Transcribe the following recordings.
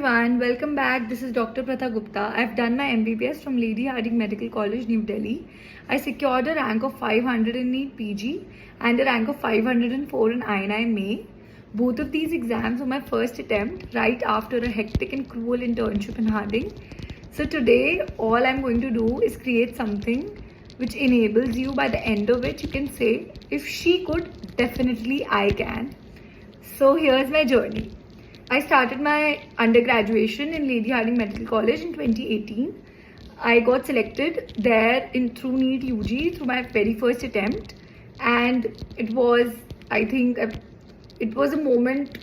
everyone, welcome back. This is Dr. Pratha Gupta. I've done my MBBS from Lady Harding Medical College, New Delhi. I secured a rank of 500 in Neet PG and a rank of 504 in INI May. Both of these exams were my first attempt right after a hectic and cruel internship in Harding. So today, all I'm going to do is create something which enables you, by the end of it, you can say, if she could, definitely I can. So here's my journey. I started my undergraduation in Lady Harding Medical College in 2018. I got selected there through Neet UG through my very first attempt, and it was, I think, it was a moment,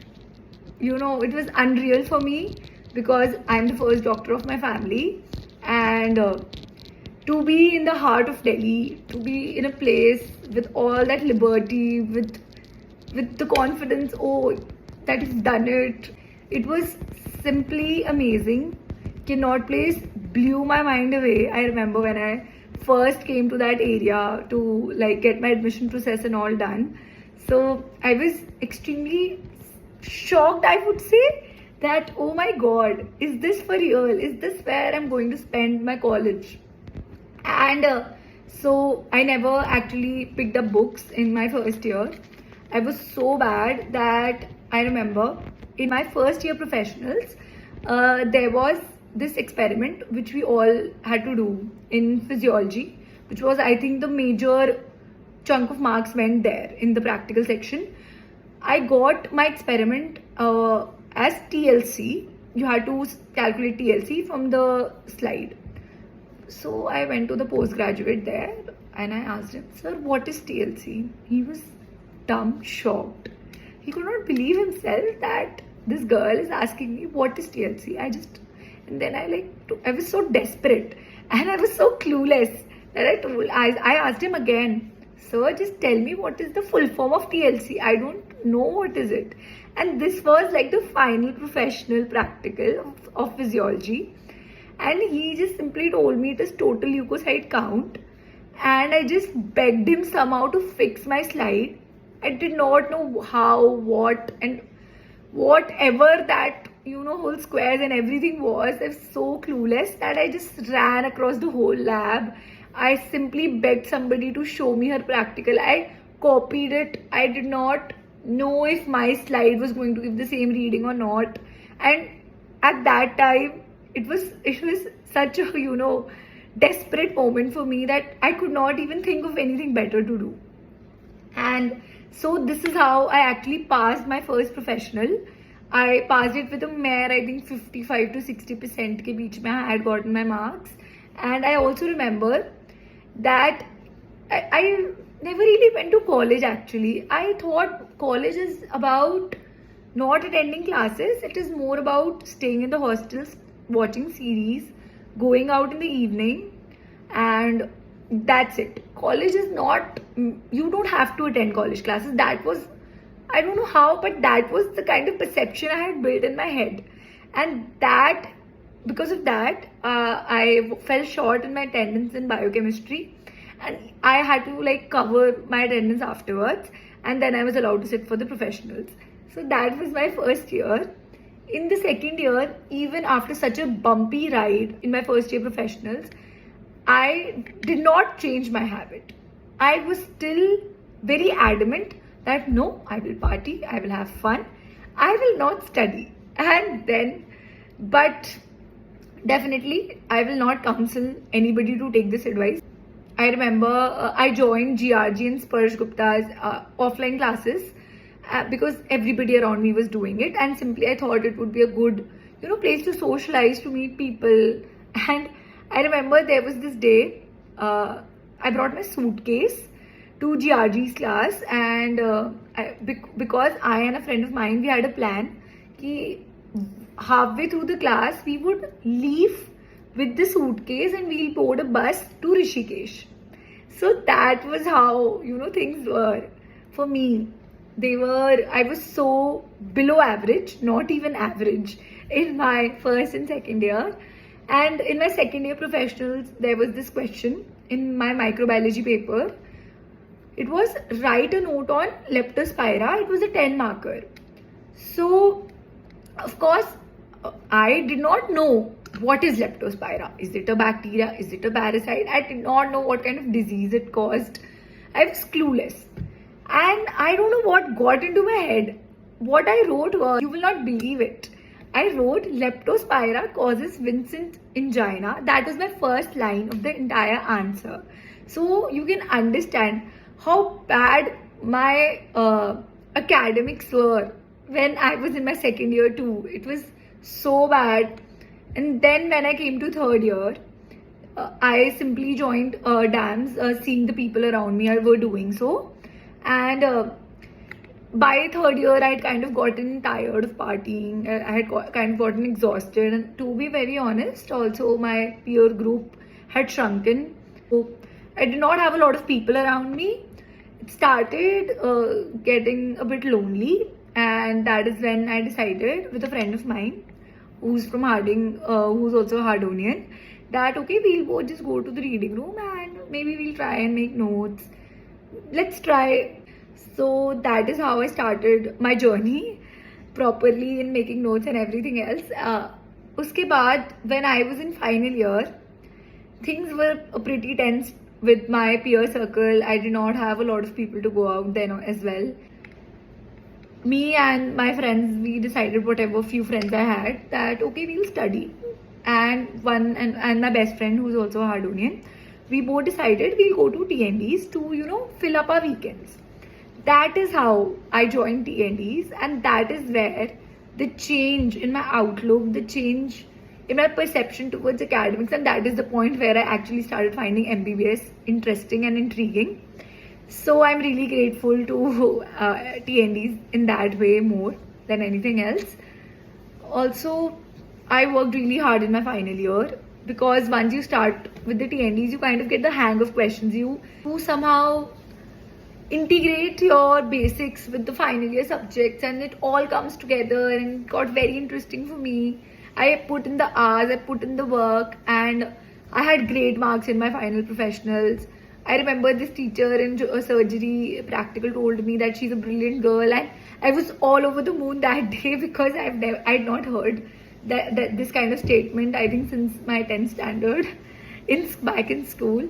it was unreal for me because I'm the first doctor of my family, and to be in the heart of Delhi, to be in a place with all that liberty, with the confidence, that you've done it. It was simply amazing. Cannot place blew my mind away. I remember when I first came to that area to get my admission process and all done. So I was extremely shocked, I would say, that oh my god, is this for real? Is this where I'm going to spend my college? And so I never actually picked up books in my first year. I was so bad that I remember in my first year professionals, there was this experiment which we all had to do in physiology, which was, I think, the major chunk of marks went there in the practical section. I got my experiment as TLC. You had to calculate TLC from the slide. So I went to the postgraduate there and I asked him, "Sir, what is TLC?" He was dumb, shocked. He could not believe himself that this girl is asking me what is TLC. And then I was so desperate and I was so clueless that I asked him again, "Sir, just tell me what is the full form of TLC. I don't know what is it." And this was like the final professional practical of physiology. And he just simply told me it is total leukocyte count. And I just begged him somehow to fix my slide. I did not know how, what, and whatever that, whole squares and everything was. I was so clueless that I just ran across the whole lab. I simply begged somebody to show me her practical. I copied it. I did not know if my slide was going to give the same reading or not. And at that time, it was such a, desperate moment for me that I could not even think of anything better to do. And so this is how I actually passed my first professional. I passed it with a mere, I think, 55 to 60% ke beech mein I had gotten my marks. And I also remember that I never really went to college actually. I thought college is about not attending classes. It is more about staying in the hostels, watching series, going out in the evening, and that's it. College is not, you don't have to attend college classes. That was, I don't know how, but that was the kind of perception I had built in my head. And because of that, I fell short in my attendance in biochemistry. And I had to cover my attendance afterwards. And then I was allowed to sit for the professionals. So that was my first year. In the second year, even after such a bumpy ride in my first year professionals, I did not change my habit. I was still very adamant that no, I will party, I will have fun, I will not study. But definitely, I will not counsel anybody to take this advice. I remember I joined GRG and Pratha Gupta's offline classes because everybody around me was doing it, and simply I thought it would be a good, place to socialize, to meet people. And I remember there was this day, I brought my suitcase to GRG's class, and because I and a friend of mine, we had a plan that halfway through the class, we would leave with the suitcase and we'll board a bus to Rishikesh. So that was how, things were for me. I was so below average, not even average, in my first and second year. And in my second year professionals, there was this question in my microbiology paper. It was write a note on leptospira. It was a 10 marker. So, of course, I did not know what is leptospira. Is it a bacteria? Is it a parasite? I did not know what kind of disease it caused. I was clueless. And I don't know what got into my head. What I wrote was, you will not believe it. I wrote leptospira causes Vincent angina. That was my first line of the entire answer. So you can understand how bad my academics were when I was in my second year too. It was so bad. And then when I came to third year, I simply joined dance, seeing the people around me were doing so. And by third year, I had kind of gotten tired of partying. I had kind of gotten exhausted. And to be very honest, also my peer group had shrunken. So I did not have a lot of people around me. It started getting a bit lonely. And that is when I decided with a friend of mine who's from Harding, who's also a Hardonian, that okay, we'll both just go to the reading room and maybe we'll try and make notes. Let's try. So that is how I started my journey properly in making notes and everything else. Uske baad, when I was in final year, things were pretty tense with my peer circle. I did not have a lot of people to go out then as well. Me and my friends, we decided, whatever few friends I had, that okay, we'll study. And my best friend, who's also a Hardonian, we both decided we'll go to TNDs to fill up our weekends. That is how I joined TNDs, and that is where the change in my outlook, the change in my perception towards academics, and that is the point where I actually started finding MBBS interesting and intriguing. So I'm really grateful to TNDs in that way more than anything else. Also, I worked really hard in my final year, because once you start with the TNDs, you kind of get the hang of questions. You somehow integrate your basics with the final year subjects, and it all comes together, and it got very interesting for me. I put in the hours, I put in the work, and I had great marks in my final professionals. I remember this teacher in surgery practical told me that she's a brilliant girl, and I was all over the moon that day because I had not heard that this kind of statement, I think, since my 10th standard back in school.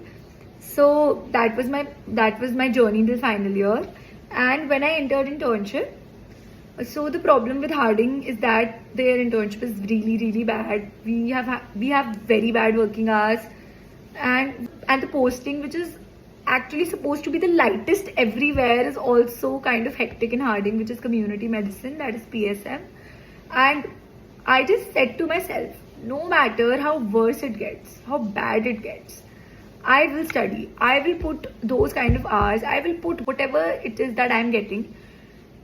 So that was my journey this final year. And when I entered internship, so the problem with Harding is that their internship is really, really bad. We have very bad working hours, and the posting, which is actually supposed to be the lightest everywhere, is also kind of hectic in Harding, which is community medicine, that is PSM. And I just said to myself, no matter how worse it gets, how bad it gets, I will study. I will put those kind of hours. I will put whatever it is that I'm getting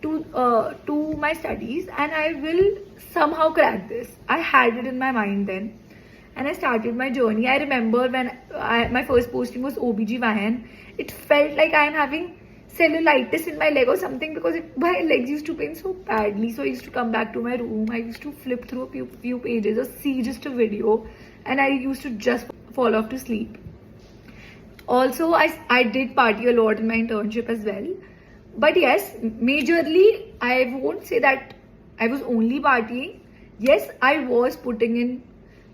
to my studies, and I will somehow crack this. I had it in my mind then, and I started my journey. I remember when my first posting was OBGYN. It felt like I'm having cellulitis in my leg or something, because my legs used to pain so badly. So I used to come back to my room. I used to flip through a few pages or see just a video, and I used to just fall off to sleep. Also, I did party a lot in my internship as well. But yes, majorly, I won't say that I was only partying. Yes, I was putting in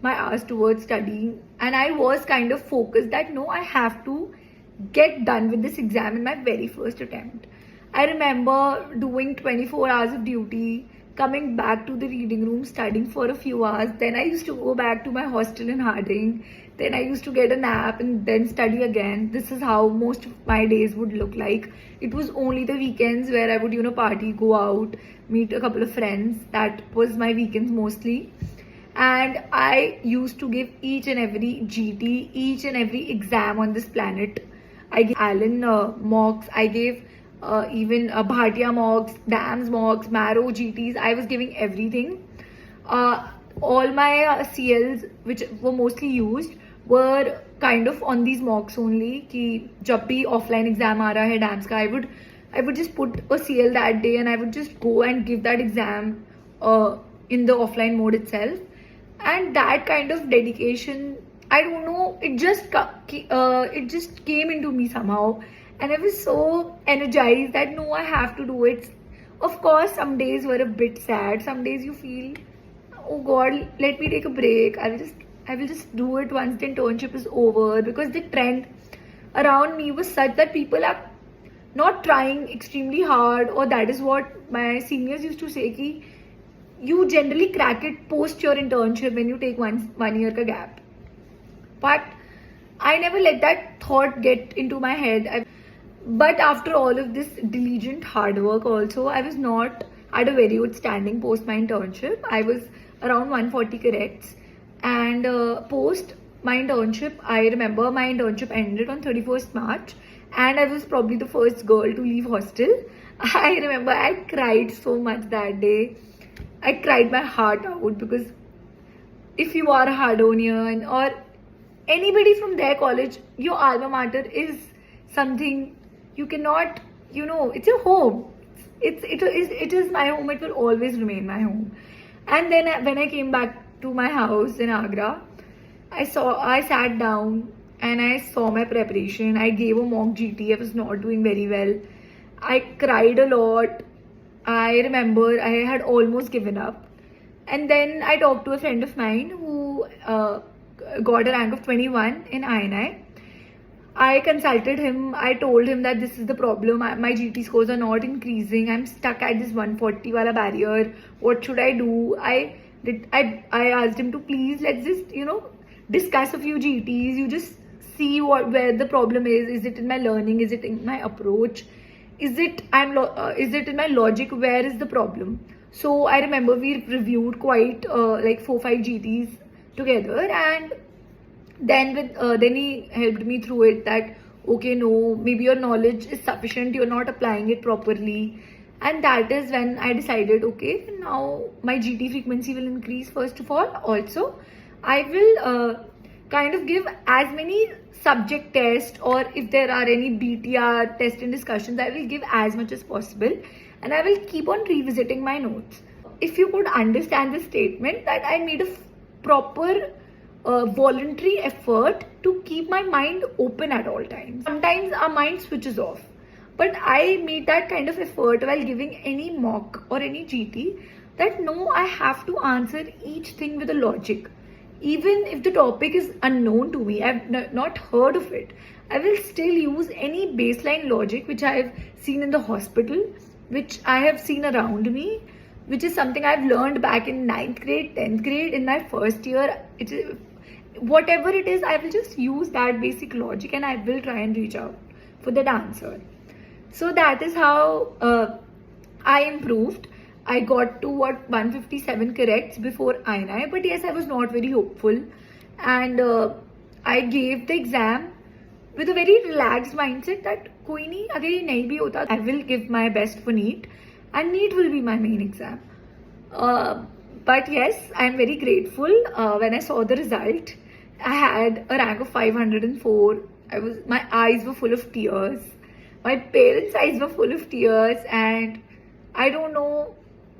my hours towards studying, and I was kind of focused that no, I have to get done with this exam in my very first attempt. I remember doing 24 hours of duty, coming back to the reading room, studying for a few hours. Then I used to go back to my hostel in Harding. Then I used to get a nap and then study again. This is how most of my days would look like. It was only the weekends where I would, party, go out, meet a couple of friends. That was my weekends mostly. And I used to give each and every GT, each and every exam on this planet. I gave Allen mocks, I gave even Bhatia mocks, DAMS mocks, Marrow GTs. I was giving everything. All my CLs, which were mostly used, were kind of on these mocks only. Ki jab bhi offline exam aa raha hai DAMS ka, I would just put a CL that day, and I would just go and give that exam in the offline mode itself. And that kind of dedication, I don't know, it just came into me somehow, and I was so energized that no, I have to do it. Of course, some days were a bit sad. Some days you feel, oh God, let me take a break. I will just do it once the internship is over, because the trend around me was such that people are not trying extremely hard, or that is what my seniors used to say ki you generally crack it post your internship when you take one year ka gap. But I never let that thought get into my head. But after all of this diligent hard work also, I was not at a very good standing post my internship. I was around 140 corrects, and post my internship, I remember my internship ended on 31st March, and I was probably the first girl to leave hostel. I remember I cried so much that day. I cried my heart out, because if you are a Hardonian or anybody from their college, your alma mater is something you cannot, it's your home. It is my home. It will always remain my home. And then when I came back to my house in Agra, I sat down and I saw my preparation. I gave a mock GT. I was not doing very well. I cried a lot. I remember I had almost given up. And then I talked to a friend of mine who got a rank of 21 in INI. I consulted him. I told him that this is the problem. My GT scores are not increasing. I'm stuck at this 140 wala barrier. What should I do? I asked him to please, let's just discuss a few GTs. You just see where the problem is. Is it in my learning? Is it in my approach? Is it in my logic? Where is the problem? So I remember we reviewed quite like 4-5 GTs together, and then he helped me through it, that okay, no, maybe your knowledge is sufficient, you're not applying it properly. And that is when I decided, okay, now my GT frequency will increase. First of all, also I will kind of give as many subject tests, or if there are any BTR test and discussions, I will give as much as possible, and I will keep on revisiting my notes. If you could understand the statement that I made a proper voluntary effort to keep my mind open at all times. Sometimes our mind switches off, but I made that kind of effort while giving any mock or any GT, that no, I have to answer each thing with a logic. Even if the topic is unknown to me, I've not heard of it, I will still use any baseline logic which I have seen in the hospital, which I have seen around me, which is something I've learned back in 9th grade, 10th grade, in my first year. Whatever it is, I will just use that basic logic and I will try and reach out for that answer. So that is how I improved. I got to 157 corrects before INI, but yes, I was not very hopeful, and I gave the exam with a very relaxed mindset that koi nahi, agar ye nahi bhi hota, I will give my best for Neet, and Neet will be my main exam. But yes, I am very grateful. When I saw the result, I had a rank of 504. My eyes were full of tears. My parents' eyes were full of tears, and I don't know,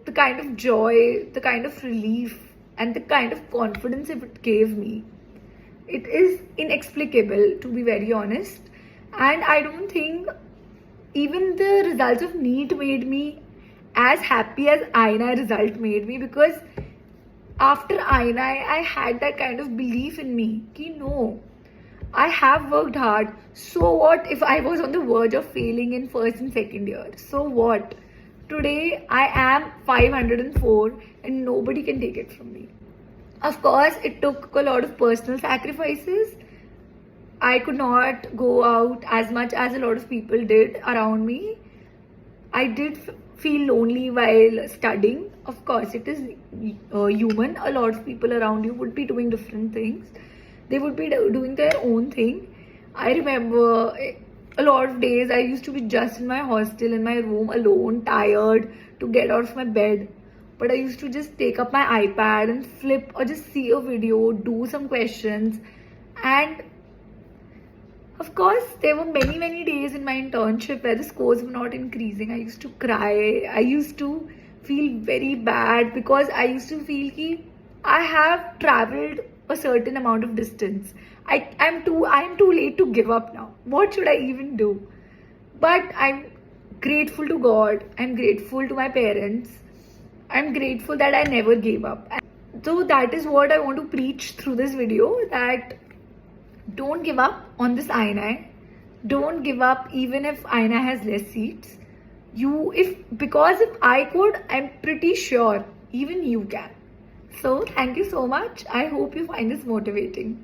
the kind of joy, the kind of relief, and the kind of confidence it gave me, it is inexplicable, to be very honest. And I don't think even the results of Neet made me as happy as INI result made me, because after INI, I had that kind of belief in me ki no, I have worked hard. So what if I was on the verge of failing in first and second year? So what? Today I am 504 and nobody can take it from me. Of course, it took a lot of personal sacrifices. I could not go out as much as a lot of people did around me. I did feel lonely while studying. Of course, it is human. A lot of people around you would be doing different things. They would be doing their own thing. I remember a lot of days I used to be just in my hostel, in my room alone, tired to get out of my bed. But I used to just take up my iPad and flip or just see a video, do some questions. And of course, there were many days in my internship where the scores were not increasing. I used to cry. I used to feel very bad, because I used to feel that I have traveled a certain amount of distance. I am too late to give up now. What should I even do? But I'm grateful to God. I'm grateful to my parents. I'm grateful that I never gave up. So that is what I want to preach through this video, that don't give up on this INI. Don't give up even if INI has less seats. Because if I could, I'm pretty sure even you can. So thank you so much. I hope you find this motivating.